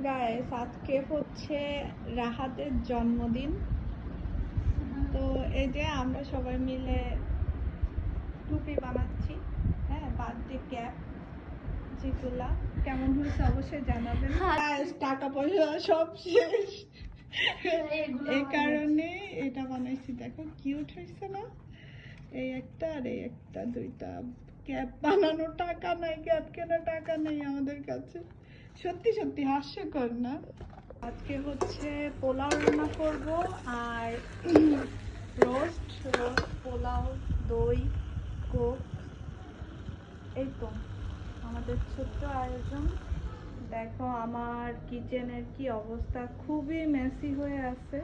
Guys আজকে হচ্ছে রাহাতের জন্মদিন। তো এই যে আমরা সবাই মিলে টুপি বানাচ্ছি, হ্যাঁ, বার্থডে ক্যাপ যেগুলা কেমন হয়েছে অবশ্যই জানাবেন। গাইস টাকা পয়সা সব শেষ, এই কারণে এটা বানাইছি। দেখো কিউট হয়েছে না? এই একটা আর এই একটা, দুইটা ক্যাপ বানানোর টাকা নাই, ক্যাপ কেনার টাকা নেই আমাদের কাছে। সত্যি সত্যি হাস্যকর না? আজকে হচ্ছে পোলাও রান্না করব আর রোস্ট পোলাও, দই, কোক, এই তো আমাদের ছোট্ট আয়োজন। দেখো আমার কিচেনের কি অবস্থা, খুবই মেসি হয়ে আছে।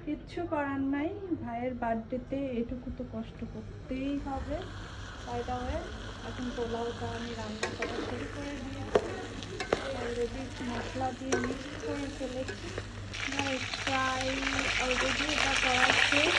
কিচ্ছু করার নাই, ভাইয়ের বার্থডেতে এটুকু তো কষ্ট করতেই হবে। বাই দ্য ওয়ে, এখন পোলাওটা আমি রান্না করা শুরু করে দিয়েছি। অলরেডি মশলা দিয়ে মিক্স করে ফেলেছি, প্রায় অলরেডি এটা করা শেষ।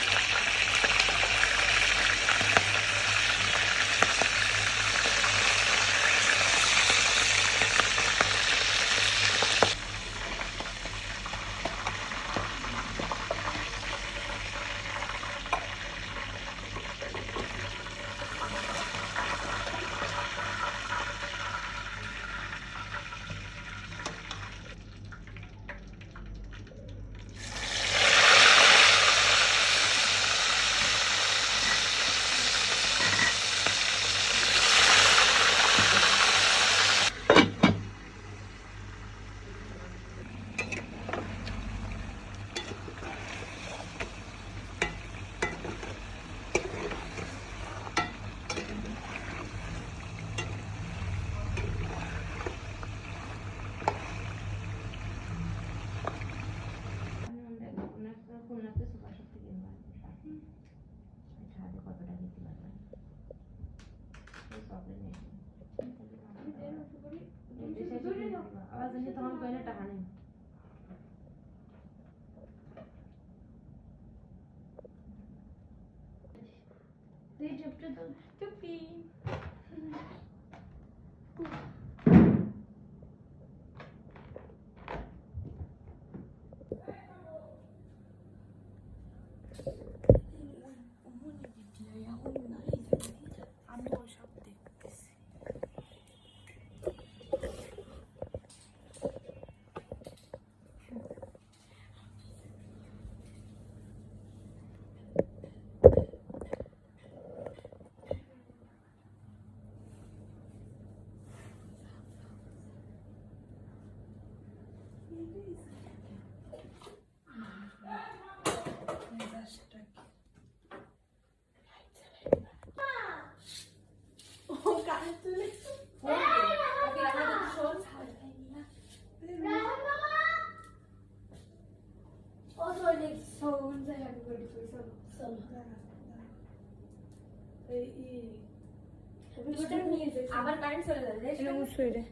আবার কারেন্ট চলে যাবে রে, অবশ্যই রে।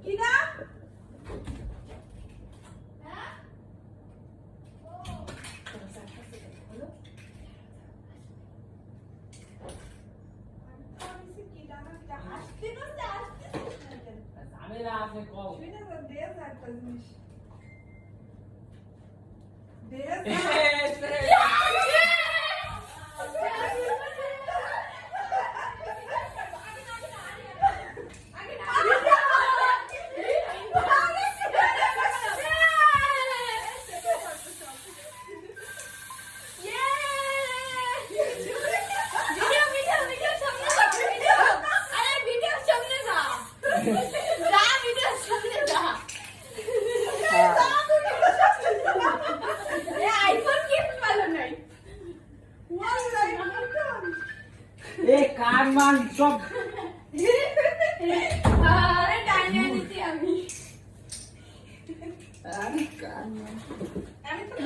কি না মান সব আরে টাইনে দিতে আমি আরে কার মান আমি তো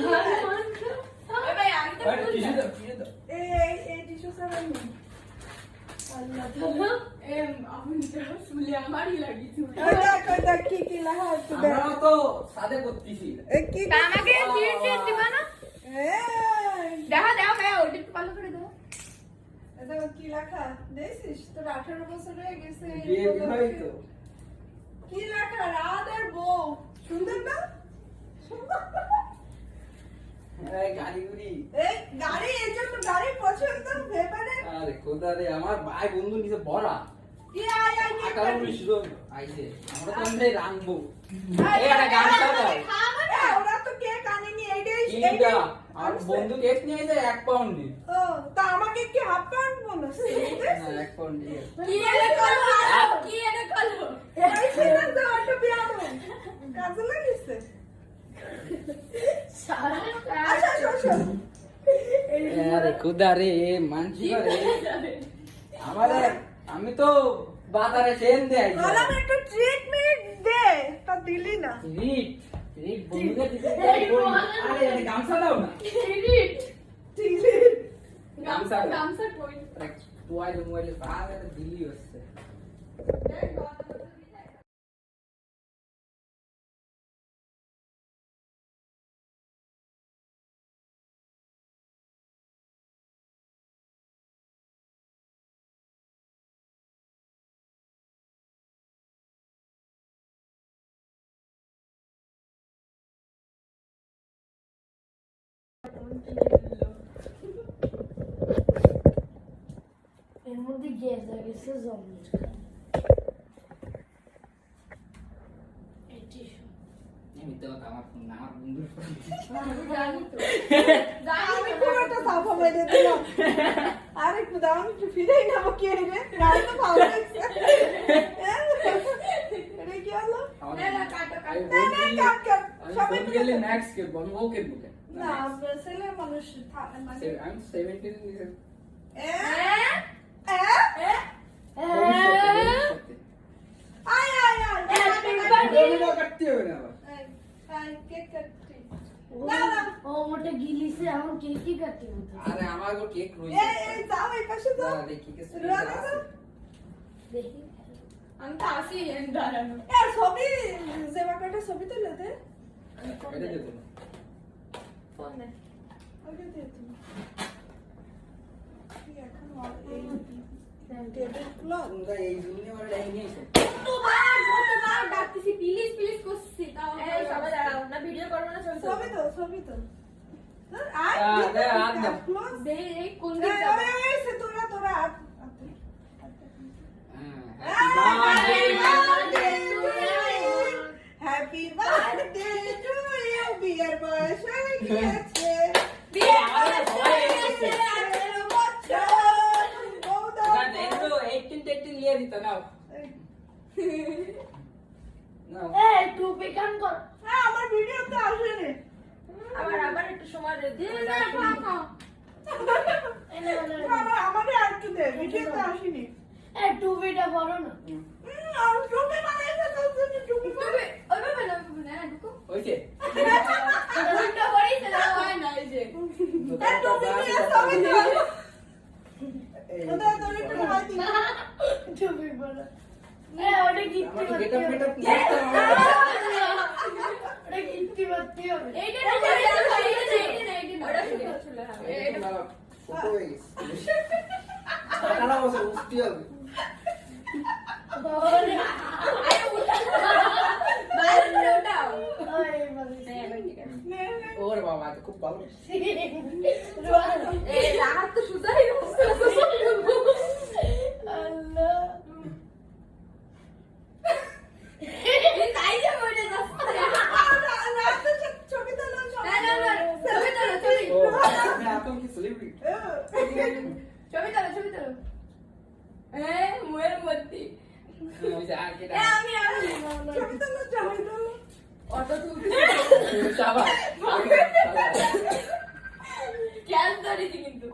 মান ভাই আমি তো এই টিস্যু সারাই নি আল্লাহ তাআলা আমি তো শুলে আমারই লাগিছে ওটা কি কি লাগা আছে? আমরা তো সাদে করতেছি কি আমাকে চিড় দিবা না? দেখা দেখা ভাই ওটা একটু ভালো করে দাও। এটা কি লেখা দেখছিস? তোর 18 বছর হয়ে গেছে। বিয়ে হয় তো সুন্দর না? এই গাড়ি গুড়ি এই গাড়ি, এই জন্য গাড়ি পছন্দ ভেবে। আরে খোদা রে, আমার ভাই বন্ধু নিচে ভরা কি আয় আয় কি আকার করবি? মিশ্র আইছে, আমরা তো আমরাই রাখবো। এই একটা গান চালাও। ওরা তো কেক আনেনি, এইটাই এইটা আর বন্ধু কেক নিয়ে এসে 1 পাউন্ড দি। ও তা আমাকে কি হাফ পাউন্ড বোনাস না 1 পাউন্ড দিয়ে। কি এটা করলো? কি এটা করলো? এই সিজন তো অটো পিয়ানো কাজে লাগিছে। আচ্ছা আচ্ছা আরে খোদা রে, মানছি রে আমাদের। আমি তো বাজারে চেন দেই বললাম একটু ট্রিটমেন্ট দে, তা দিলি না। রিট রিট বন্ধুকে দিতে আরে এটা গামছা দাও না। গামছা দাও। গামছা কই? মোবাইল মোবাইল পাবে দিল্লি হচ্ছে। এর মধ্যে গ্যাস হয়ে গেছে জমনি। আমি তো আমার ফোন না, আমার বন্ধুর ফোন। জানি তো। আমি খুব একটা সাফা মেরে দিলাম। আরে খুদা, আমি একটু ফিরেই নেবো কি রে? গাড়ি তো ভালো লাগছে। এটা কি হলো? না না কাটো আমি কাটো। না, না, কাট, কাট। আমি সবাই ফোন মিলে গেলে কাট। ম্যাক্স কে বল, ওকে বলে না, ছেলে মানুষ মানে আমি 17 নিছে। আয় আয় আয় বন্ধু কাটতে হবে না আবার। আয় কেক কাটছি। না না ও মোটে গিলিছে এখন কেকই কাটতে মতো। আরে আমার গো কেক রইছে। এই যাও এই পাশে যাও। দাঁড়া দেখি কে সুন্দর রাখো আছে। যাও। দেখি আমি তো আসি দাঁড়ানো ছবি জেবা কাটা ছবি তুলে দে। এটা দে তো। ফোনে ওকে দে তুমি। কি এখন এই টেবিল ক্লথ তোমরা এই জন্য আমার লাইন নিয়েছো। কতবার ডাকতেছি প্লিজ প্লিজ করছি তাও এই সবাই দাঁড়াও না, ভিডিও করব না, ছবি ছবি তো ছবি তো আয় দে, হাত দাও। ক্লথ দে এই কোন এই দিক যাবে এই সে তোরা তোরা হ্যাপি বার্থডে টু ইউ বিয়ার বয়স হয়ে গিয়েছে বিয়ে আরে সবাই এসেছে। 18 বছর বৌদা না দেন তো 18 লিয়ে দিত নাও। নাও। এই টুপি কান কর। হ্যাঁ আমার ভিডিওতে আসেনি আবার একটু সময় দে। না খা এনে আমাদের আর একটু দে ভিডিওতে আসেনি এই টুপিটা পরো না। আর টুপি বানাইছে তো তুমি টুপি তুমি ওইভাবে না না ঢুকো হইছে? উল্টো করেছে না হয় না এই যে এই টুপি নিয়ে ছবি তুল ওটা তোর একটু হাই দি টুপি পরো। এই ওটা গিফট আমার করতে গেটআপ হবে। মেটআপ দেখতে হবে। ওটা গিফট করতে হবে। এইটা না এইটা না ওটা শুনে চলে এটা না ফটো হয়ে গেছে। টাকাটা বসে উঠতে হবে। ওরে বাইরে করে উঠাও ওই বাবা। হ্যাঁ ভাই ঠিক আছে ওরে বাবা এটা খুব ভালো। এই রাত তো সুদাই হচ্ছে আল্লাহ এই তাই যে বলে যাচ্ছে রাতে ছবি তোলো না না না ছবি তোলো ছবি ও আপনি এখন কি সেলিব্রিটি? ছবি তোলো মুয়ের মধ্যে ওই যে আর কেটা আমি ছবি তোলো ছবি তোলো অটো তুলতে চাবা। ক্যাশ ধরেছি কিন্তু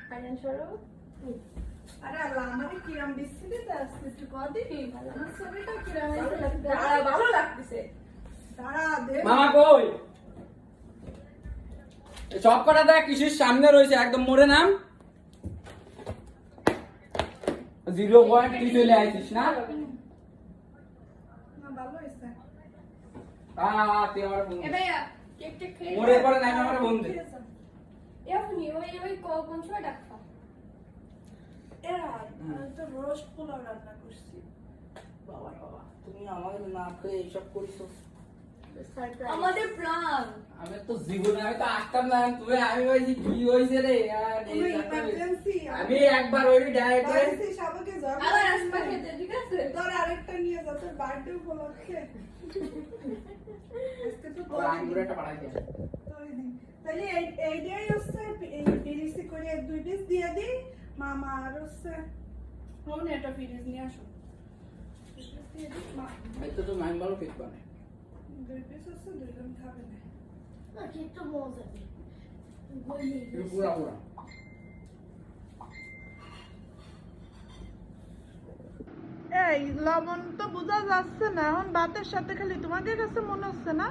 ফাইনান্স করো। আরে আল্লাহ আমারে কিরাম দিছিলি তা একটু কদি আমার ছবিটা কিরাম ভালো লাগতেছে সারা দে মামা কই? সব কটা দেখ কিসের সামনে রয়েছে, একদম মোড়ে নাম 0 তুই চলে আইছিস না? না ভালো হইছে তুই আমার বন্ধু। এ ভাইয়া কেক টেক খেয়ে মোড়ের পরে নাই আমার বন্ধু। ঠিক আছে এখনই ওই কোন সময় ডাকতা এরা তো রোস্ট পোলাও রান্না করছি বাবা বাবা, তুমি আমাকে না খেয়ে এইসব করিছো। আমাদের প্রাণ। আমি তো জীবনে আমি তো আসতাম না, তুমি আমি বলছি কি হয়েছে রে আর এই কোনো ব্যাপারে- emergency, আমি একবার ওই ডায়েটে বাড়িতে সবাইকে জ্বর আবার হয়েছে। আসবা খেতে, ঠিক আছে? তোর আরেকটা নিয়ে যা, তোর বার্থডে উপলক্ষে। আজকে তো তোর আঙ্গুরটা বাড়াই দিয়ে তোরই দিন। তাহলে এইটাই হচ্ছে পিরিসি করে 2 পিস দিয়ে দিই। মামা আর হচ্ছে হন এটা পিরিস নিয়ে আসো। 2 পিস দিয়ে দিই, এটা তো মাইন ভালো কেক বানায় 2 পিস হচ্ছে 2 জন খাবে না। না, কেকটা মজা। এটা পুরা পুরা এই লবণ তো বোঝা যাচ্ছে না, এখন ভাতের সাথে খালি তোমাদের কাছে মনে হচ্ছে না